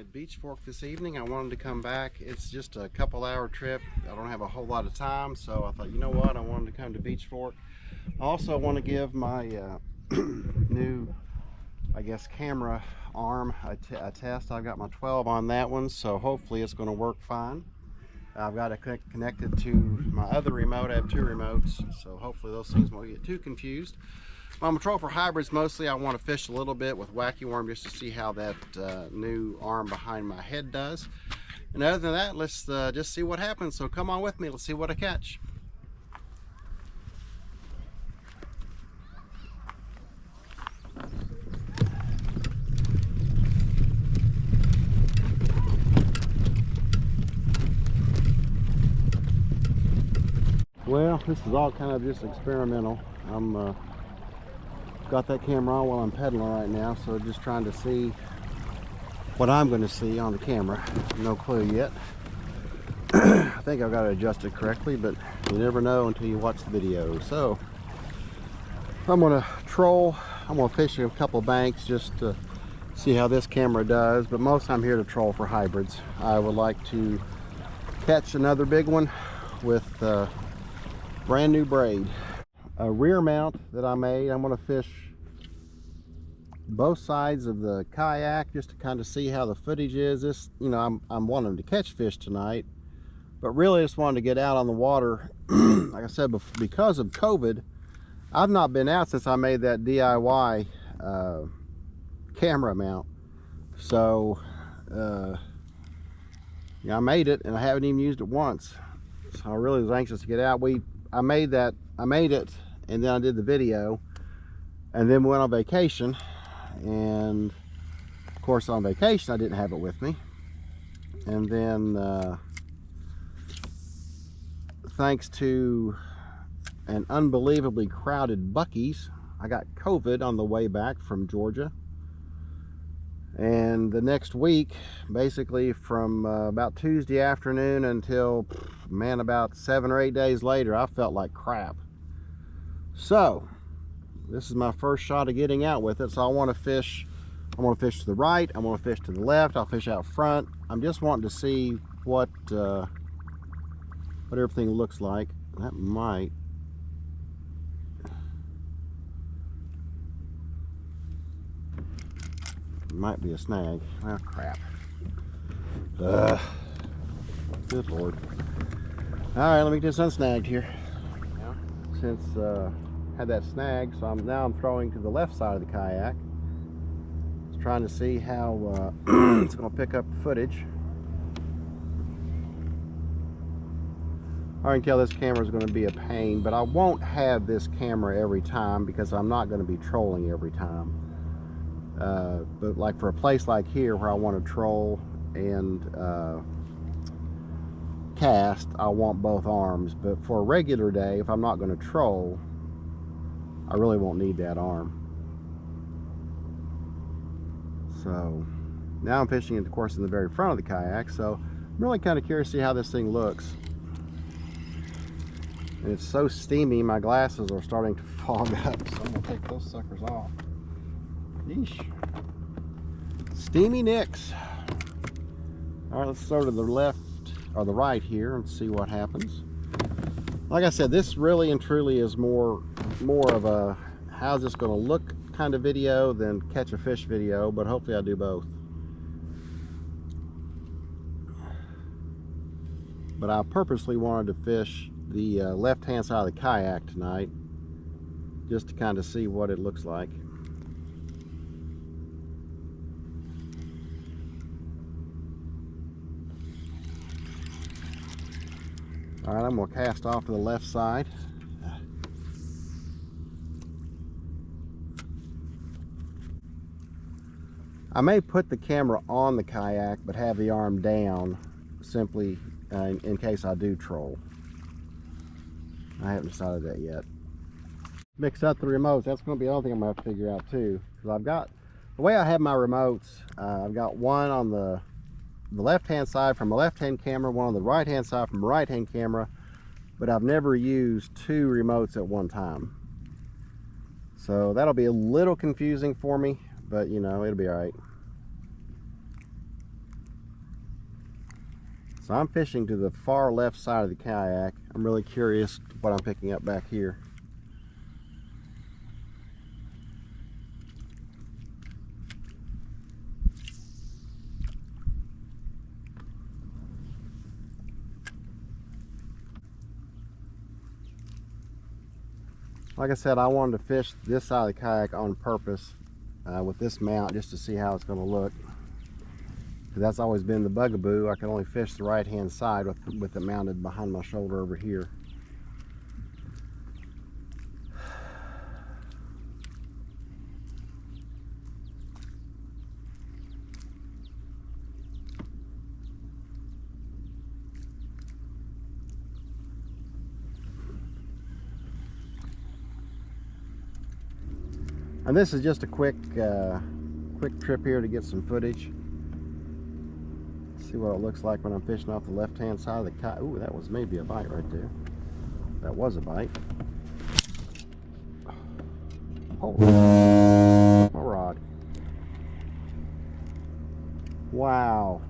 at Beach Fork this evening. I wanted to come back. It's just a couple-hour trip. I don't have a whole lot of time, so I thought, you know what, I wanted to come to Beach Fork. I also want to give my new, I guess, camera arm a test. I've got my 12 on that one, so hopefully it's going to work fine. I've got it connected to my other remote. I have two remotes, so hopefully those things won't get too confused. I'm gonna troll for hybrids mostly. I want to fish a little bit with wacky worm just to see how that new arm behind my head does. And other than that, let's just see what happens. So come on with me, let's see what I catch. Well, this is all kind of just experimental. I'm got that camera on while I'm pedaling right now, so just trying to see what I'm going to see on the camera. No clue yet. I think I've got it adjusted correctly, but you never know until you watch the video. So I'm going to troll. I'm going to fish a couple banks just to see how this camera does, but mostly I'm here to troll for hybrids. I would like to catch another big one with brand new braid. A rear mount that I made. I'm going to fish both sides of the kayak just to kind of see how the footage is. This, you know, I'm wanting to catch fish tonight, but really just wanted to get out on the water. Like I said, because of COVID, I've not been out since I made that DIY camera mount. So yeah, I made it and I haven't even used it once. So I really was anxious to get out. I made it, and then I did the video, and then went on vacation. And of course, on vacation I didn't have it with me. And then thanks to an unbelievably crowded Buc-ee's, I got COVID on the way back from Georgia. And the next week, basically from about Tuesday afternoon until, man, about 7 or 8 days later, I felt like crap. So this is my first shot of getting out with it. So I want to fish. I want to fish to the right. I want to fish to the left. I'll fish out front. I'm just wanting to see what everything looks like. That might be a snag. Oh crap. Good Lord. All right, let me get this unsnagged here. Since had that snag, so now I'm throwing to the left side of the kayak. Just trying to see how it's going to pick up the footage. I can tell this camera is going to be a pain, but I won't have this camera every time because I'm not going to be trolling every time. But like for a place like here where I want to troll and cast, I want both arms. But for a regular day, if I'm not going to troll, I really won't need that arm. So now I'm fishing, of course, in the very front of the kayak, so I'm really kind of curious to see how this thing looks. And it's so steamy, my glasses are starting to fog up, so I'm going to take those suckers off. Yeesh. Steamy nicks. All right, let's throw to the left or the right here and see what happens. Like I said, this really and truly is more of a how's this going to look kind of video than catch a fish video, but hopefully I do both. But I purposely wanted to fish the left hand side of the kayak tonight just to kind of see what it looks like. All right, I'm going to cast off to the left side. I may put the camera on the kayak but have the arm down simply in case I do troll. I haven't decided that yet. Mix up the remotes. That's going to be the other thing I'm going to have to figure out too. Because I've got, the way I have my remotes, I've got one on the left hand side from a left hand camera, one on the right hand side from a right hand camera, but I've never used two remotes at one time. So that'll be a little confusing for me, but you know, it'll be all right. So I'm fishing to the far left side of the kayak. I'm really curious what I'm picking up back here. Like I said, I wanted to fish this side of the kayak on purpose with this mount just to see how it's going to look. That's always been the bugaboo. I can only fish the right hand side with it mounted behind my shoulder over here. And this is just a quick trip here to get some footage. See what it looks like when I'm fishing off the left hand side of the kayak. Ooh, that was maybe a bite right there. That was a bite. Holy, my rod. Wow.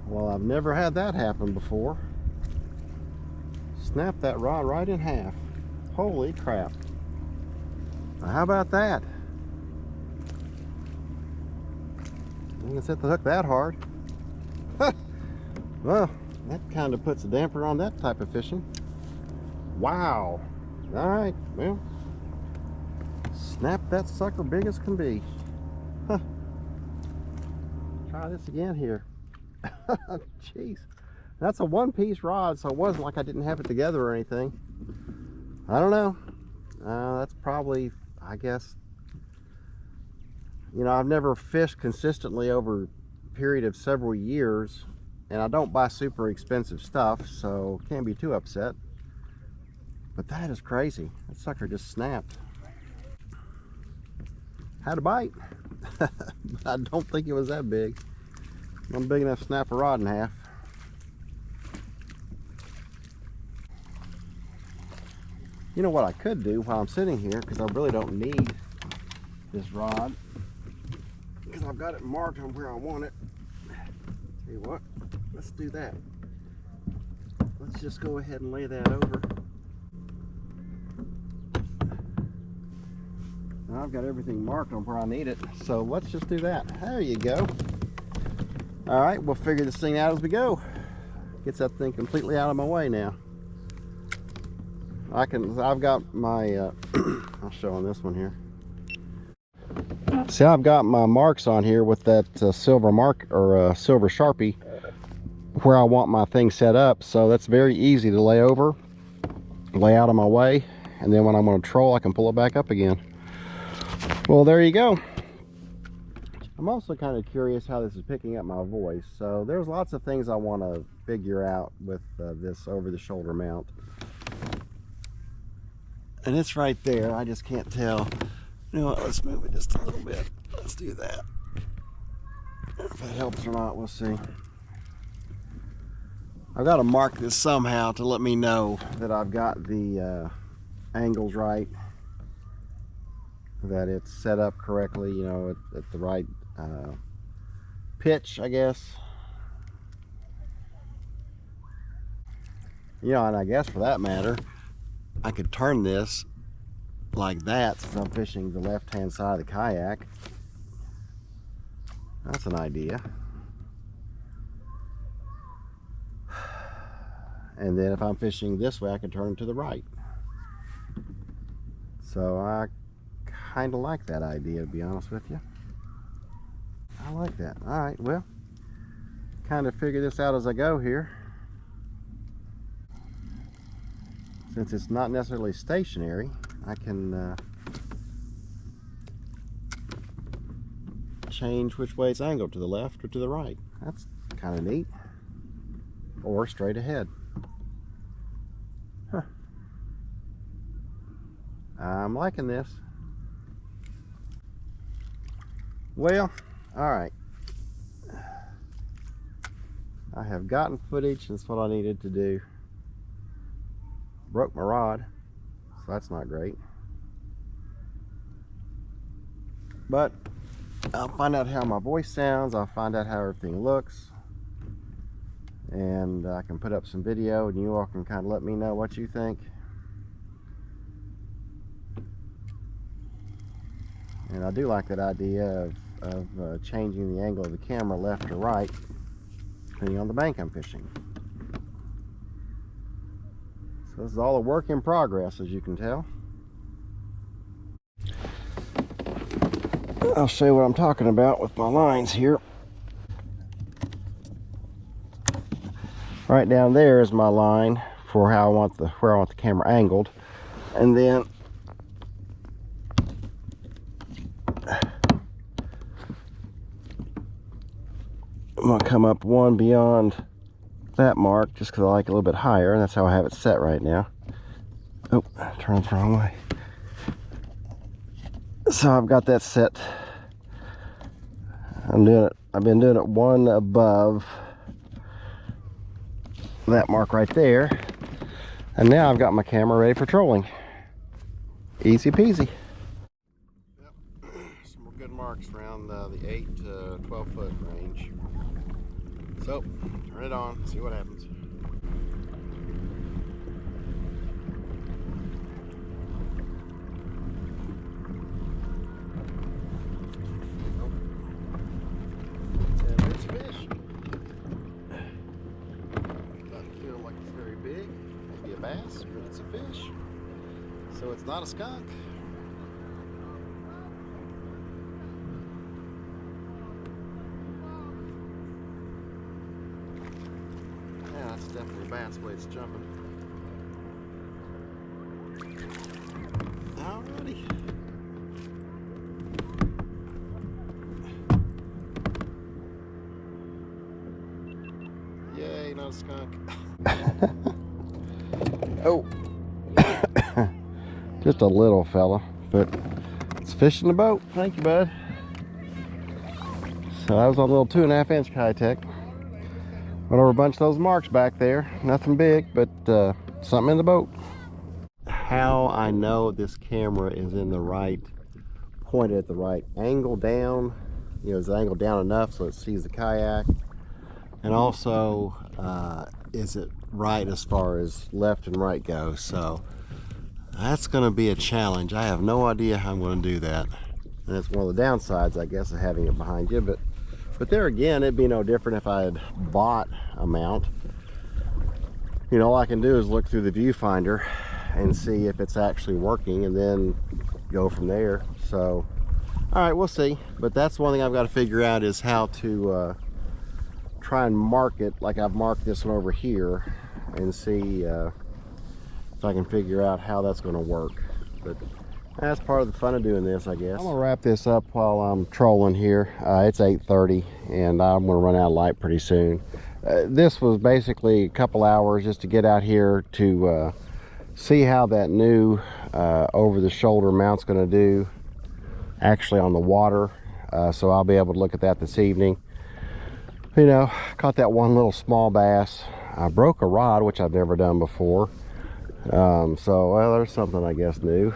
Well, I've never had that happen before. Snap that rod right in half. Holy crap. Now, how about that? I didn't set the hook that hard. Well, that kind of puts a damper on that type of fishing. Wow. All right, well, snap that sucker big as can be. Huh. Try this again here. Jeez. That's a one-piece rod, so it wasn't like I didn't have it together or anything. I don't know. That's probably, I guess, you know, I've never fished consistently over a period of several years, and I don't buy super expensive stuff, so can't be too upset. But that is crazy. That sucker just snapped. Had a bite. But I don't think it was that big. Not big enough to snap a rod in half. You know what I could do while I'm sitting here, because I really don't need this rod, because I've got it marked on where I want it. Tell you what, let's do that. Let's just go ahead and lay that over. Now I've got everything marked on where I need it, so let's just do that. There you go. All right, we'll figure this thing out as we go. Gets that thing completely out of my way now. I've got my, I'll show on this one here. See, I've got my marks on here with that silver mark, or silver Sharpie, where I want my thing set up. So that's very easy to lay over, lay out of my way, and then when I'm going to troll, I can pull it back up again. Well, there you go. I'm also kind of curious how this is picking up my voice. So there's lots of things I want to figure out with this over-the-shoulder mount. And it's right there. I just can't tell. You know what? Let's move it just a little bit. Let's do that. If that helps or not, we'll see. I've got to mark this somehow to let me know that I've got the angles right, that it's set up correctly, you know, at the right pitch, I guess. You know, and I guess for that matter, I could turn this like that since I'm fishing the left-hand side of the kayak. That's an idea. And then if I'm fishing this way, I can turn to the right. So I kind of like that idea, to be honest with you. I like that. All right, well, kind of figure this out as I go here. Since it's not necessarily stationary, I can change which way it's angled, to the left or to the right. That's kind of neat. Or straight ahead. Huh. I'm liking this. Well, all right. I have gotten footage. That's what I needed to do. Broke my rod, so that's not great. But I'll find out how my voice sounds, I'll find out how everything looks, and I can put up some video and you all can kind of let me know what you think. And I do like that idea of changing the angle of the camera left or right depending on the bank I'm fishing. So this is all a work in progress, as you can tell. I'll show you what I'm talking about with my lines here. Right down there is my line for where I want the camera angled, and then I'm gonna come up one beyond that mark just because I like it a little bit higher, and that's how I have it set right now. Oh, I turned the wrong way. So I've got that set. I've been doing it one above that mark right there, and now I've got my camera ready for trolling. Easy peasy. Yep. Some more good marks around the 8 to 12 foot range. So turn it on, see what happens. Bass, but it's a fish, so it's not a skunk. Yeah, that's definitely a bass, the way it's jumping. Alrighty. Yay, not a skunk. Oh, just a little fella, but it's fish in the boat. Thank you, bud. So that was on a little 2.5 inch Kitech. Went over a bunch of those marks back there. Nothing big, but something in the boat. How I know this camera is in the right, pointed at the right angle down. You know, is the angle down enough so it sees the kayak? And also, is it right as far as left and right go? So that's going to be a challenge. I have no idea how I'm going to do that, and that's one of the downsides, I guess, of having it behind you. But there again, it'd be no different if I had bought a mount. You know, all I can do is look through the viewfinder and see if it's actually working, and then go from there. So all right, we'll see. But that's one thing I've got to figure out, is how to try and mark it like I've marked this one over here, and see if I can figure out how that's going to work. But that's part of the fun of doing this, I guess. I'm gonna wrap this up while I'm trolling here. It's 8:30 and I'm gonna run out of light pretty soon. This was basically a couple hours just to get out here to see how that new over the shoulder mount's gonna do actually on the water. So I'll be able to look at that this evening. You know, caught that one little small bass. I broke a rod, which I've never done before. So well, there's something, I guess, new.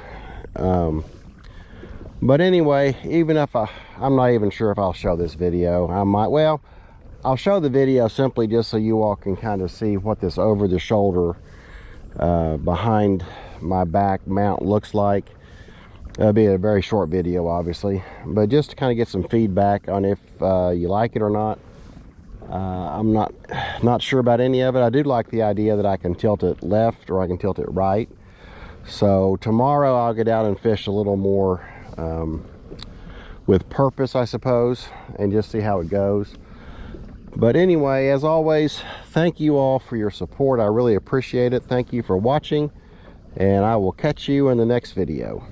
But anyway, even if I'm not even sure if I'll show this video. I might, well, I'll show the video simply just so you all can kind of see what this over the shoulder behind my back mount looks like. It'll be a very short video, obviously, but just to kind of get some feedback on if you like it or not. I'm not sure about any of it. I do like the idea that I can tilt it left or I can tilt it right. So tomorrow I'll get out and fish a little more with purpose, I suppose, and just see how it goes. But anyway, as always, thank you all for your support. I really appreciate it. Thank you for watching, and I will catch you in the next video.